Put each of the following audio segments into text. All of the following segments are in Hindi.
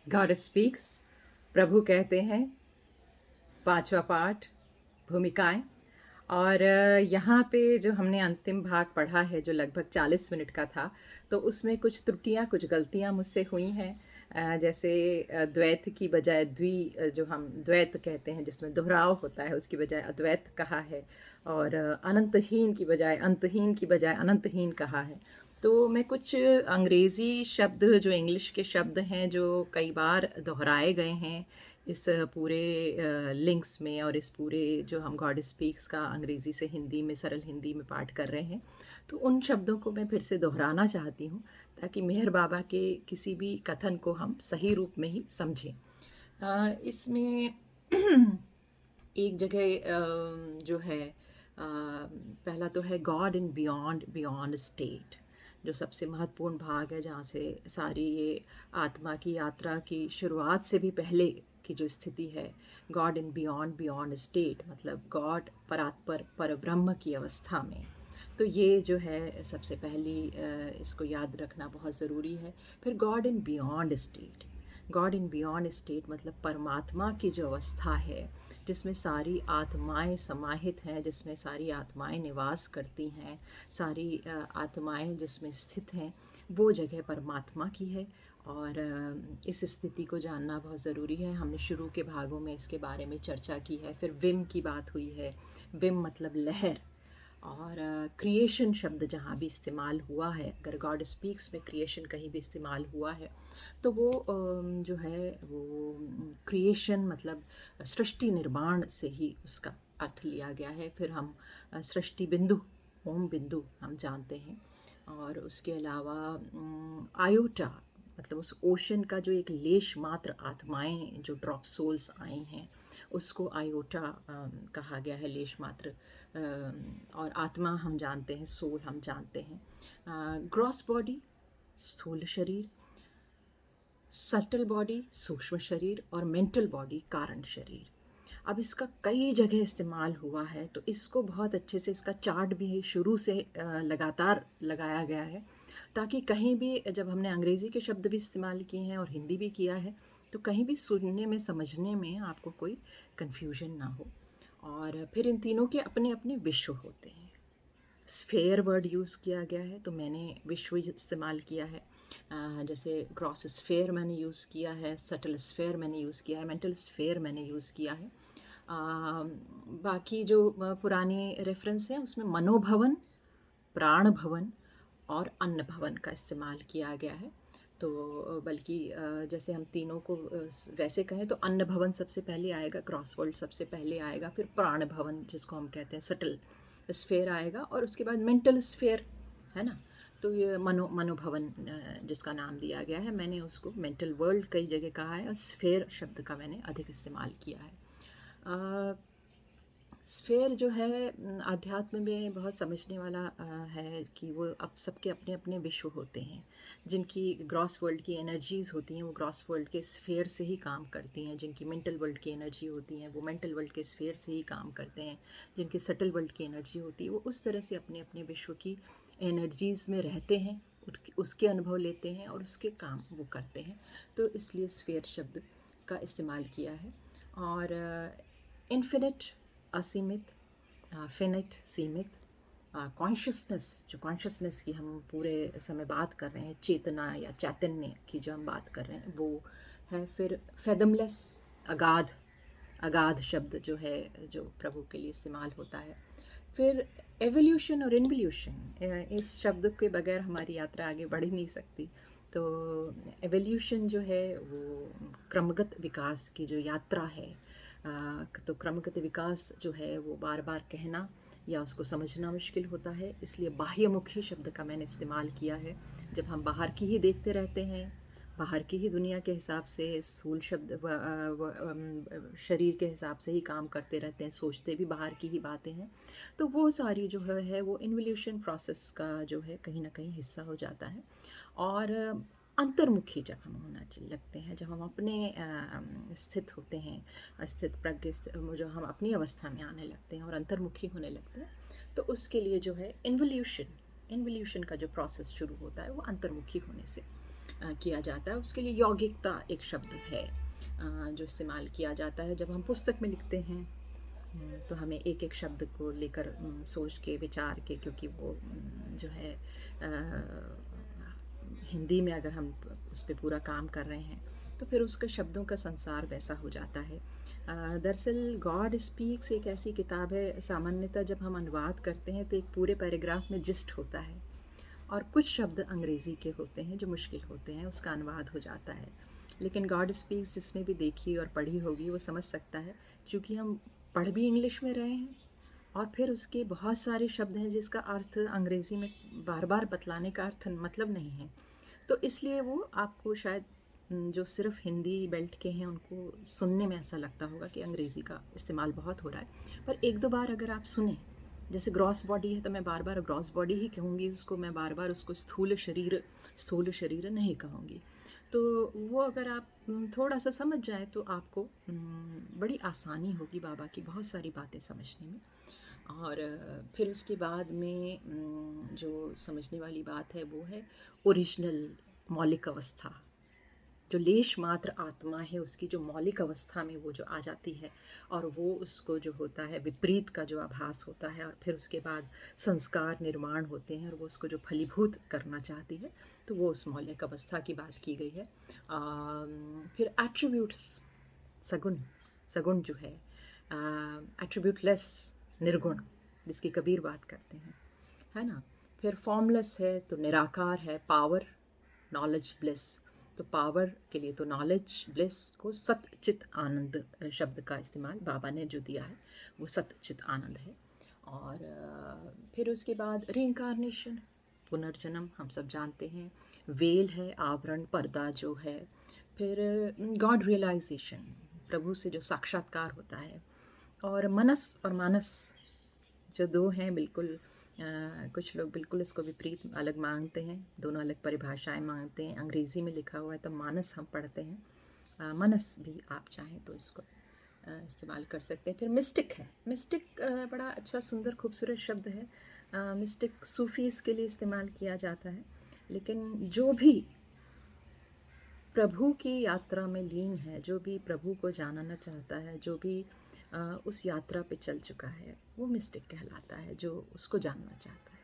गॉड स्पीक्स, प्रभु कहते हैं, पांचवा पाठ, भूमिकाएं। और यहाँ पे जो हमने अंतिम भाग पढ़ा है जो लगभग 40 मिनट का था, तो उसमें कुछ त्रुटियाँ, कुछ गलतियाँ मुझसे हुई हैं। जैसे द्वैत की बजाय जो हम द्वैत कहते हैं जिसमें दोहराव होता है, उसकी बजाय अद्वैत कहा है। और अनंतहीन की बजाय अंतहीन की बजाय अनंतहीन कहा है। तो मैं कुछ अंग्रेज़ी शब्द, जो इंग्लिश के शब्द हैं, जो कई बार दोहराए गए हैं इस पूरे लिंक्स में, और इस पूरे जो हम गॉड स्पीक्स का अंग्रेज़ी से हिंदी में, सरल हिंदी में पाठ कर रहे हैं, तो उन शब्दों को मैं फिर से दोहराना चाहती हूँ ताकि मेहर बाबा के किसी भी कथन को हम सही रूप में ही समझें। इसमें एक जगह जो है, पहला तो है गॉड इन बियॉन्ड बियॉन्ड स्टेट, जो सबसे महत्वपूर्ण भाग है, जहाँ से सारी ये आत्मा की यात्रा की शुरुआत से भी पहले की जो स्थिति है। गॉड इन बियॉन्ड बियॉन्ड स्टेट मतलब गॉड परात्पर पर ब्रह्म की अवस्था में। तो ये जो है सबसे पहली, इसको याद रखना बहुत ज़रूरी है। फिर गॉड इन बियॉन्ड स्टेट, गॉड इन बियॉन्ड स्टेट मतलब परमात्मा की जो अवस्था है, जिसमें सारी आत्माएं समाहित हैं, जिसमें सारी आत्माएं निवास करती हैं, सारी आत्माएं जिसमें स्थित हैं, वो जगह परमात्मा की है। और इस स्थिति को जानना बहुत ज़रूरी है। हमने शुरू के भागों में इसके बारे में चर्चा की है। फिर विम की बात हुई है। विम मतलब लहर। और क्रिएशन शब्द जहाँ भी इस्तेमाल हुआ है, अगर गॉड स्पीक्स में क्रिएशन कहीं भी इस्तेमाल हुआ है, तो वो जो है वो क्रिएशन मतलब सृष्टि निर्माण से ही उसका अर्थ लिया गया है। फिर हम सृष्टि बिंदु, ओम बिंदु हम जानते हैं। और उसके अलावा आयोटा मतलब उस ओशन का जो एक लेश मात्र आत्माएं, जो ड्रॉप सोल्स आई हैं, उसको आयोटा कहा गया है, लेश मात्र। और आत्मा हम जानते हैं, सोल हम जानते हैं। ग्रॉस बॉडी स्थूल शरीर, सटल बॉडी सूक्ष्म शरीर, और मेंटल बॉडी कारण शरीर। अब इसका कई जगह इस्तेमाल हुआ है, तो इसको बहुत अच्छे से, इसका चार्ट भी शुरू से लगातार लगाया गया है, ताकि कहीं भी जब हमने अंग्रेज़ी के शब्द भी इस्तेमाल किए हैं और हिंदी भी किया है, तो कहीं भी सुनने में समझने में आपको कोई कन्फ्यूजन ना हो। और फिर इन तीनों के अपने अपने विश्व होते हैं। स्फेयर वर्ड यूज़ किया गया है, तो मैंने विश्व इस्तेमाल किया है। जैसे ग्रॉस स्फेयर मैंने यूज़ किया है, सटल स्फेयर मैंने यूज़ किया है, मेंटल स्फेयर मैंने यूज़ किया है। बाकी जो पुराने रेफरेंस हैं उसमें मनोभवन, प्राण भवन और अन्न भवन का इस्तेमाल किया गया है। तो बल्कि जैसे हम तीनों को वैसे कहें तो अन्न भवन सबसे पहले आएगा, क्रॉस वर्ल्ड सबसे पहले आएगा, फिर प्राण भवन जिसको हम कहते हैं सटल स्फेयर आएगा, और उसके बाद मेंटल स्फेयर, है ना। तो ये मनोभवन जिसका नाम दिया गया है, मैंने उसको मेंटल वर्ल्ड कई जगह कहा है, और स्फेयर शब्द का मैंने अधिक इस्तेमाल किया है। स्फेयर जो है अध्यात्म में बहुत समझने वाला है कि वो अब सबके अपने अपने विश्व होते हैं। जिनकी ग्रॉस वर्ल्ड की एनर्जीज़ होती हैं, वो ग्रॉस वर्ल्ड के स्फेयर से ही काम करती हैं। जिनकी मेंटल वर्ल्ड की एनर्जी होती हैं, वो मेंटल वर्ल्ड के स्फेयर से ही काम करते हैं। जिनकी सटल वर्ल्ड की एनर्जी होती है, वो उस तरह से अपने अपने विश्व की एनर्जीज़ में रहते हैं, उसके अनुभव लेते हैं और उसके काम वो करते हैं। तो इसलिए स्फेयर शब्द का इस्तेमाल किया है। और इन्फिनिट असीमित, फिनिट सीमित, कॉन्शियसनेस, जो कॉन्शियसनेस की हम पूरे समय बात कर रहे हैं, चेतना या चैतन्य की जो हम बात कर रहे हैं, वो है। फिर फैदमलेस, अगाध, अगाध शब्द जो है, जो प्रभु के लिए इस्तेमाल होता है। फिर एवोल्यूशन और इन्वोल्यूशन, इस शब्द के बगैर हमारी यात्रा आगे बढ़ ही नहीं सकती। तो एवोल्यूशन जो है वो क्रमगत विकास की जो यात्रा है। तो क्रमगत विकास जो है वो बार बार कहना या उसको समझना मुश्किल होता है, इसलिए बाह्यमुखी शब्द का मैंने इस्तेमाल किया है। जब हम बाहर की ही देखते रहते हैं, बाहर की ही दुनिया के हिसाब से, स्थूल शब्द शरीर के हिसाब से ही काम करते रहते हैं, सोचते भी बाहर की ही बातें हैं, तो वो सारी जो है वो इन्वोल्यूशन प्रोसेस का जो है कहीं ना कहीं हिस्सा हो जाता है। और अंतर्मुखी जब हम होना लगते हैं, जब हम अपने स्थित होते हैं, स्थित प्रज्ञ, जो हम अपनी अवस्था में आने लगते हैं और अंतर्मुखी होने लगते हैं, तो उसके लिए जो है इन्वोल्यूशन, इन्वोल्यूशन का जो प्रोसेस शुरू होता है वो अंतर्मुखी होने से। किया जाता है। उसके लिए यौगिकता एक शब्द है जो इस्तेमाल किया जाता है जब हम पुस्तक में लिखते हैं। तो हमें एक एक शब्द को लेकर सोच के विचार के, क्योंकि वो जो है हिंदी में अगर हम उस पर पूरा काम कर रहे हैं तो फिर उसका शब्दों का संसार वैसा हो जाता है। दरअसल गॉड स्पीक्स एक ऐसी किताब है, सामान्यतः जब हम अनुवाद करते हैं तो एक पूरे पैराग्राफ में जिस्ट होता है और कुछ शब्द अंग्रेज़ी के होते हैं जो मुश्किल होते हैं, उसका अनुवाद हो जाता है। लेकिन गॉड स्पीक्स जिसने भी देखी और पढ़ी होगी वो समझ सकता है, क्योंकि हम पढ़ भी इंग्लिश में रहे हैं और फिर उसके बहुत सारे शब्द हैं जिसका अर्थ अंग्रेज़ी में बार बार बतलाने का अर्थ मतलब नहीं है। तो इसलिए वो आपको शायद जो सिर्फ हिंदी बेल्ट के हैं उनको सुनने में ऐसा लगता होगा कि अंग्रेज़ी का इस्तेमाल बहुत हो रहा है, पर एक दो बार अगर आप सुने, जैसे ग्रॉस बॉडी है तो मैं बार बार ग्रॉस बॉडी ही कहूँगी उसको, मैं बार बार उसको स्थूल शरीर नहीं कहूँगी। तो वो अगर आप थोड़ा सा समझ जाए तो आपको बड़ी आसानी होगी बाबा की बहुत सारी बातें समझने में। और फिर उसके बाद में जो समझने वाली बात है वो है ओरिजिनल मौलिक अवस्था, जो लेश मात्र आत्मा है उसकी जो मौलिक अवस्था में वो जो आ जाती है, और वो उसको जो होता है विपरीत का जो आभास होता है, और फिर उसके बाद संस्कार निर्माण होते हैं और वो उसको जो फलीभूत करना चाहती है, तो वो उस मौलिक अवस्था की बात की गई है। फिर एट्रीब्यूट्स, सगुण, सगुण जो है एट्रीब्यूटलेस, निर्गुण, जिसकी कबीर बात करते हैं, है ना। फिर फॉर्मलेस है तो निराकार है, पावर, नॉलेज, ब्लिस। तो पावर के लिए तो नॉलेज, ब्लिस को सत चित आनंद शब्द का इस्तेमाल बाबा ने जो दिया है वो सत चित आनंद है। और फिर उसके बाद रीइंकारनेशन, पुनर्जन्म, हम सब जानते हैं। वेल है, आवरण, पर्दा जो है। फिर गॉड रियलाइजेशन, प्रभु से जो साक्षात्कार होता है। और मनस और मानस जो दो हैं, बिल्कुल कुछ लोग बिल्कुल इसको विपरीत अलग मांगते हैं, दोनों अलग परिभाषाएं मांगते हैं। अंग्रेज़ी में लिखा हुआ है तो मानस हम पढ़ते हैं, मनस भी आप चाहें तो इसको इस्तेमाल कर सकते हैं। फिर मिस्टिक है, मिस्टिक बड़ा अच्छा सुंदर खूबसूरत शब्द है। मिस्टिक सूफीज़ के लिए इस्तेमाल किया जाता है, लेकिन जो भी प्रभु की यात्रा में लीन है, जो भी प्रभु को जानना चाहता है, जो भी उस यात्रा पे चल चुका है, वो मिस्टिक कहलाता है। जो उसको जानना चाहता है,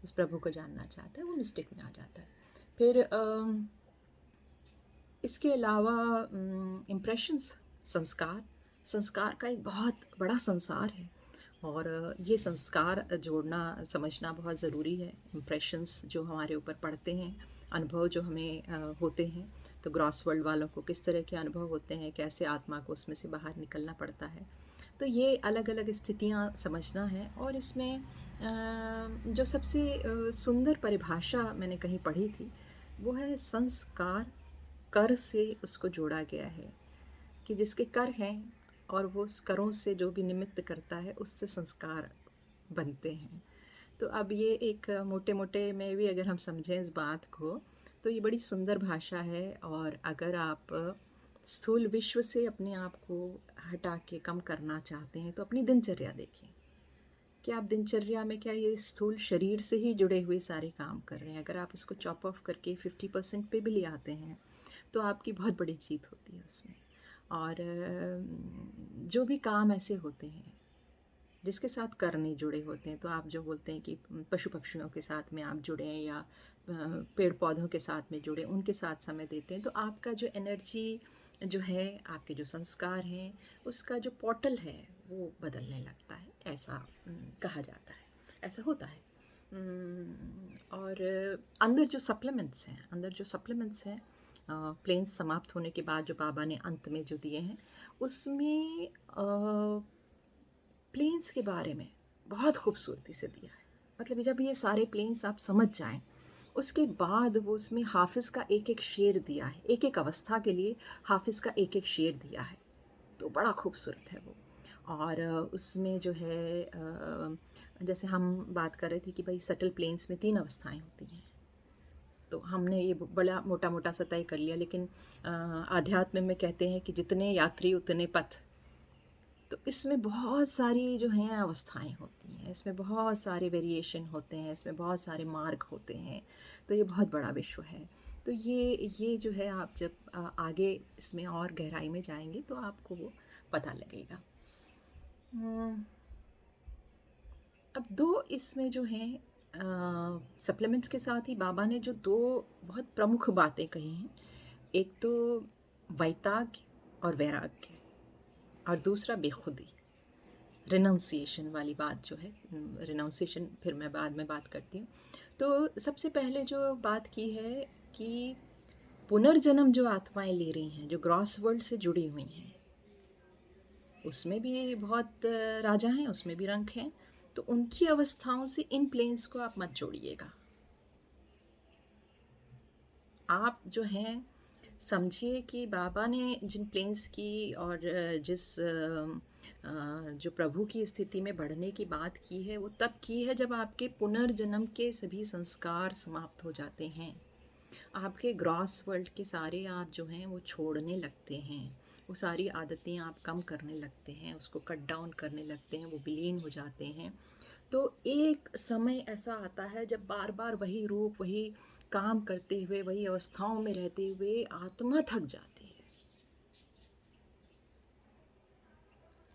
उस प्रभु को जानना चाहता है, वो मिस्टिक में आ जाता है। फिर इसके अलावा इम्प्रेशंस, संस्कार, संस्कार का एक बहुत बड़ा संसार है और ये संस्कार जोड़ना समझना बहुत ज़रूरी है। इम्प्रेशंस जो हमारे ऊपर पड़ते हैं, अनुभव जो हमें होते हैं, तो ग्रॉस वर्ल्ड वालों को किस तरह के अनुभव होते हैं, कैसे आत्मा को उसमें से बाहर निकलना पड़ता है, तो ये अलग अलग स्थितियाँ समझना है। और इसमें जो सबसे सुंदर परिभाषा मैंने कहीं पढ़ी थी वो है संस्कार, कर से उसको जोड़ा गया है कि जिसके कर हैं और वो उस करों से जो भी निमित्त करता है उससे संस्कार बनते हैं। तो अब ये एक मोटे मोटे में भी अगर हम समझें इस बात को तो ये बड़ी सुंदर भाषा है। और अगर आप स्थूल विश्व से अपने आप को हटा के कम करना चाहते हैं तो अपनी दिनचर्या देखिए कि आप दिनचर्या में क्या ये स्थूल शरीर से ही जुड़े हुए सारे काम कर रहे हैं। अगर आप उसको चॉप ऑफ करके 50% पे भी ले आते हैं तो आपकी बहुत बड़ी जीत होती है उसमें। और जो भी काम ऐसे होते हैं जिसके साथ कर नहीं जुड़े होते हैं, तो आप जो बोलते हैं कि पशु पक्षियों के साथ में आप जुड़े हैं या पेड़ पौधों के साथ में जुड़े, उनके साथ समय देते हैं, तो आपका जो एनर्जी जो है, आपके जो संस्कार हैं, उसका जो पोर्टल है वो बदलने लगता है, ऐसा कहा जाता है, ऐसा होता है। और अंदर जो सप्लीमेंट्स हैं प्लेन्स समाप्त होने के बाद जो बाबा ने अंत में जो दिए हैं उसमें प्लेन्स के बारे में बहुत खूबसूरती से दिया है। मतलब जब ये सारे प्लेन्स आप समझ जाएं उसके बाद वो उसमें हाफिज़ का एक एक शेर दिया है, एक एक अवस्था के लिए हाफिज़ का एक एक शेर दिया है, तो बड़ा खूबसूरत है वो। और उसमें जो है जैसे हम बात कर रहे थे कि भाई सटल प्लेन्स में 3 अवस्थाएं होती हैं, तो हमने ये बड़ा मोटा मोटा सा तय कर लिया, लेकिन आध्यात्म में कहते हैं कि जितने यात्री उतने पथ। तो इसमें बहुत सारी जो हैं अवस्थाएं होती हैं, इसमें बहुत सारे वेरिएशन होते हैं, इसमें बहुत सारे मार्ग होते हैं, तो ये बहुत बड़ा विश्व है। तो ये जो है, आप जब आगे इसमें और गहराई में जाएंगे तो आपको वो पता लगेगा। अब दो इसमें जो हैं सप्लीमेंट्स के साथ ही बाबा ने जो दो बहुत प्रमुख बातें कही हैं, एक तो वैताग्य और वैराग्य, और दूसरा बेखुदी, रिनाउंसिएशन वाली बात जो है। रिनाउंसिएशन फिर मैं बाद में बात करती हूँ। तो सबसे पहले जो बात की है कि पुनर्जन्म जो आत्माएं ले रही हैं, जो ग्रॉस वर्ल्ड से जुड़ी हुई हैं, उसमें भी बहुत राजा हैं, उसमें भी रंक हैं, तो उनकी अवस्थाओं से इन प्लेन्स को आप मत जोड़िएगा। आप जो हैं समझिए कि बाबा ने जिन प्लेन्स की और जो प्रभु की स्थिति में बढ़ने की बात की है, वो तब की है जब आपके पुनर्जन्म के सभी संस्कार समाप्त हो जाते हैं। आपके ग्रॉस वर्ल्ड के सारे आप जो हैं वो छोड़ने लगते हैं, वो सारी आदतें आप कम करने लगते हैं, उसको कट डाउन करने लगते हैं, वो विलीन हो जाते हैं। तो एक समय ऐसा आता है जब बार बार वही रूप, वही काम करते हुए, वही अवस्थाओं में रहते हुए आत्मा थक जाती है,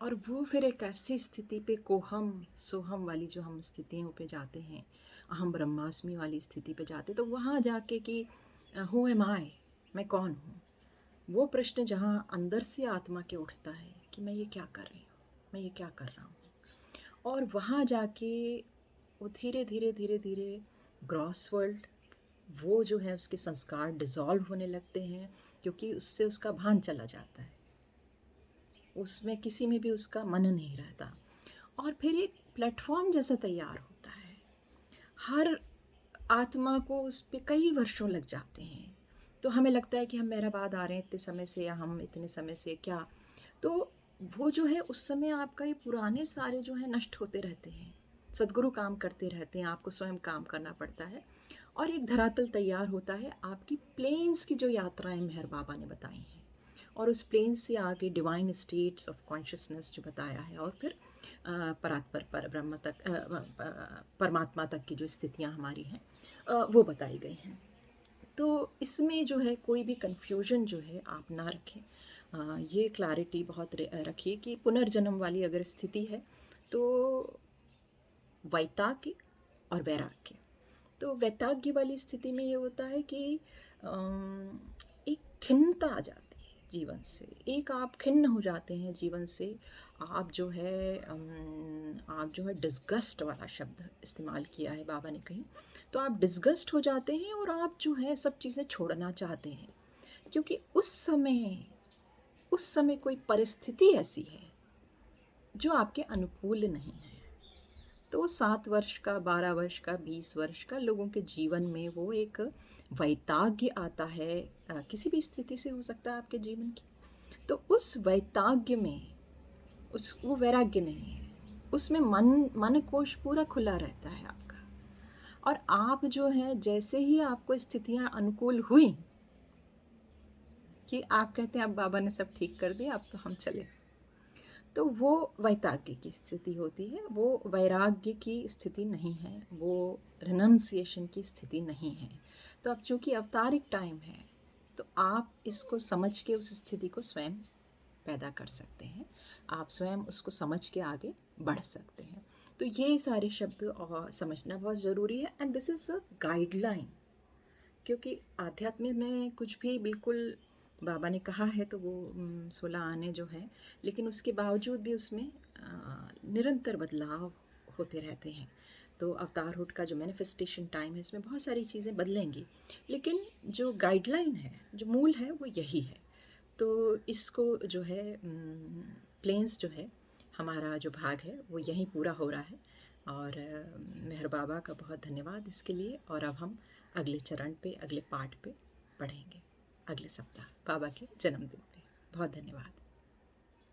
और वो फिर एक ऐसी स्थिति पे कोहम सोहम वाली जो हम स्थितियों पे जाते हैं, अहम ब्रह्मास्मि वाली स्थिति पे जाते, तो वहाँ जाके कि हु एम आई, मैं कौन हूँ, वो प्रश्न जहाँ अंदर से आत्मा के उठता है कि मैं ये क्या कर रही हूँ, मैं ये क्या कर रहा हूँ, और वहाँ जाके वो धीरे धीरे धीरे धीरे ग्रॉस वर्ल्ड, वो जो है उसके संस्कार डिज़ोल्व होने लगते हैं, क्योंकि उससे उसका भान चला जाता है, उसमें किसी में भी उसका मन नहीं रहता, और फिर एक प्लेटफॉर्म जैसा तैयार होता है। हर आत्मा को उस पर कई वर्षों लग जाते हैं, तो हमें लगता है कि हम मेहराबाद आ रहे हैं इतने समय से, या हम इतने समय से क्या, तो वो जो है उस समय आपका ये पुराने सारे जो है नष्ट होते रहते हैं। सद्गुरु काम करते रहते हैं, आपको स्वयं काम करना पड़ता है, और एक धरातल तैयार होता है आपकी प्लेन्स की जो यात्राएं मेहर बाबा ने बताई हैं, और उस प्लेन से आगे डिवाइन स्टेट्स ऑफ कॉन्शियसनेस जो बताया है, और फिर परात्पर पर ब्रह्म तक, परमात्मा तक की जो स्थितियाँ हमारी हैं वो बताई गई हैं। तो इसमें जो है कोई भी कन्फ्यूजन जो है आप ना रखें, ये क्लैरिटी बहुत रखिए कि पुनर्जन्म वाली अगर स्थिति है तो वैताग्य और वैराग्य। तो वैताग्य वाली स्थिति में ये होता है कि एक खिन्नता आ जाती है जीवन से, एक आप खिन्न हो जाते हैं जीवन से, आप जो है डिस्गस्ट वाला शब्द इस्तेमाल किया है बाबा ने कहीं, तो आप डिस्गस्ट हो जाते हैं और आप जो है सब चीज़ें छोड़ना चाहते हैं, क्योंकि उस समय कोई परिस्थिति ऐसी है जो आपके अनुकूल नहीं है। तो 7 वर्ष का, 12 वर्ष का, 20 वर्ष का लोगों के जीवन में वो एक वैताग्य आता है, किसी भी स्थिति से हो सकता है आपके जीवन की, तो उस वैताग्य में वो वैराग्य नहीं है, उसमें मन कोश पूरा खुला रहता है आपका, और आप जो है जैसे ही आपको स्थितियां अनुकूल हुई कि आप कहते हैं अब बाबा ने सब ठीक कर दिया, अब तो हम चले, तो वो वैताग्य की स्थिति होती है, वो वैराग्य की स्थिति नहीं है, वो रिनंसिएशन की स्थिति नहीं है। तो अब चूँकि अवतारिक टाइम है, तो आप इसको समझ के उस स्थिति को स्वयं पैदा कर सकते हैं, आप स्वयं उसको समझ के आगे बढ़ सकते हैं। तो ये सारे शब्द और समझना बहुत ज़रूरी है, and this is a guideline, क्योंकि आध्यात्म में कुछ भी बिल्कुल बाबा ने कहा है तो वो 16 आने जो है, लेकिन उसके बावजूद भी उसमें निरंतर बदलाव होते रहते हैं। तो अवतारहुड का जो मैनिफेस्टेशन टाइम है, इसमें बहुत सारी चीज़ें बदलेंगी, लेकिन जो गाइडलाइन है, जो मूल है, वो यही है। तो इसको जो है प्लेन्स जो है, हमारा जो भाग है वो यहीं पूरा हो रहा है, और मेहर बाबा का बहुत धन्यवाद इसके लिए। और अब हम अगले चरण पे, अगले पार्ट पे पढ़ेंगे अगले सप्ताह बाबा के जन्मदिन पे। बहुत धन्यवाद।